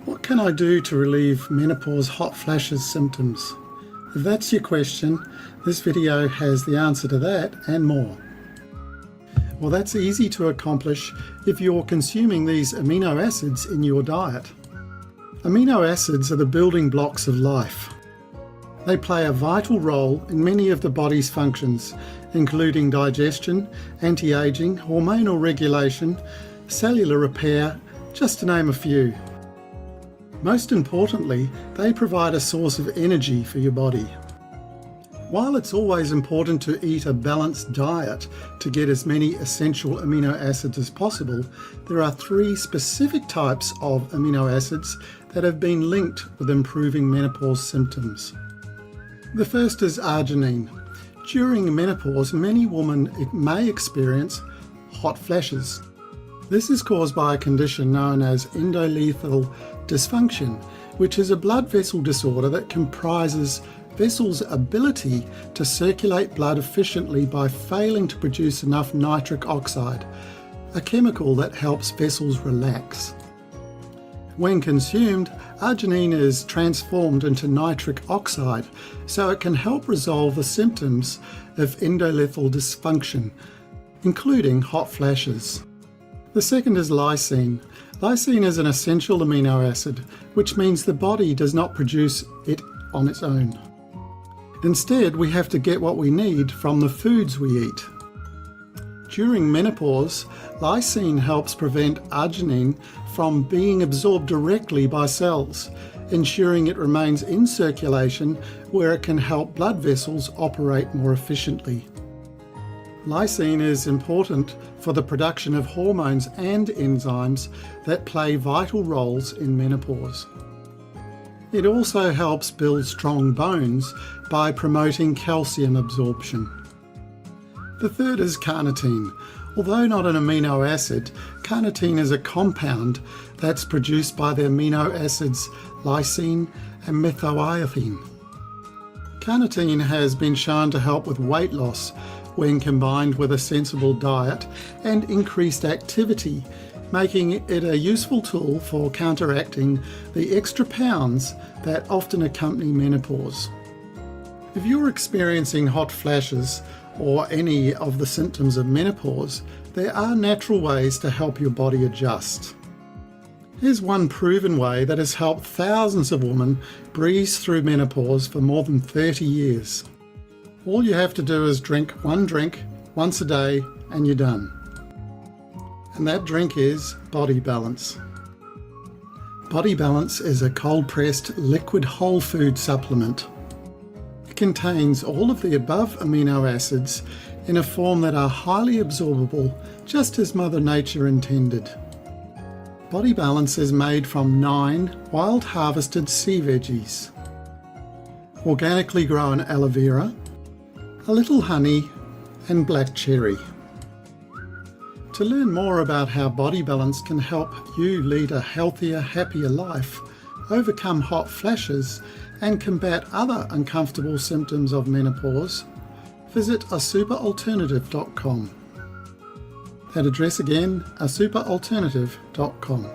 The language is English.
What can I do to relieve menopause hot flashes symptoms? If that's your question, this video has the answer to that and more. Well, that's easy to accomplish if you're consuming these amino acids in your diet. Amino acids are the building blocks of life. They play a vital role in many of the body's functions, including digestion, anti-aging, hormonal regulation, cellular repair, just to name a few. Most importantly, they provide a source of energy for your body. While it's always important to eat a balanced diet to get as many essential amino acids as possible, there are 3 specific types of amino acids that have been linked with improving menopause symptoms. The first is arginine. During menopause, many women may experience hot flashes. This is caused by a condition known as endothelial dysfunction, which is a blood vessel disorder that comprises vessels' ability to circulate blood efficiently by failing to produce enough nitric oxide, a chemical that helps vessels relax. When consumed, arginine is transformed into nitric oxide, so it can help resolve the symptoms of endothelial dysfunction, including hot flashes. The second is lysine. Lysine is an essential amino acid, which means the body does not produce it on its own. Instead, we have to get what we need from the foods we eat. During menopause, lysine helps prevent arginine from being absorbed directly by cells, ensuring it remains in circulation where it can help blood vessels operate more efficiently. Lysine is important for the production of hormones and enzymes that play vital roles in menopause. It also helps build strong bones by promoting calcium absorption. The third is carnitine. Although not an amino acid, carnitine is a compound that's produced by the amino acids lysine and methionine. Carnitine has been shown to help with weight loss when combined with a sensible diet and increased activity, making it a useful tool for counteracting the extra pounds that often accompany menopause. If you're experiencing hot flashes or any of the symptoms of menopause, there are natural ways to help your body adjust. Here's one proven way that has helped thousands of women breeze through menopause for more than 30 years. All you have to do is drink one drink once a day and you're done. And that drink is Body Balance. Body Balance is a cold-pressed liquid whole food supplement. It contains all of the above amino acids in a form that are highly absorbable, just as Mother Nature intended. Body Balance is made from 9 wild harvested sea veggies, organically grown aloe vera, a little honey and black cherry. To learn more about how Body Balance can help you lead a healthier, happier life, overcome hot flashes and combat other uncomfortable symptoms of menopause, visit asuperalternative.com. That address again, asuperalternative.com.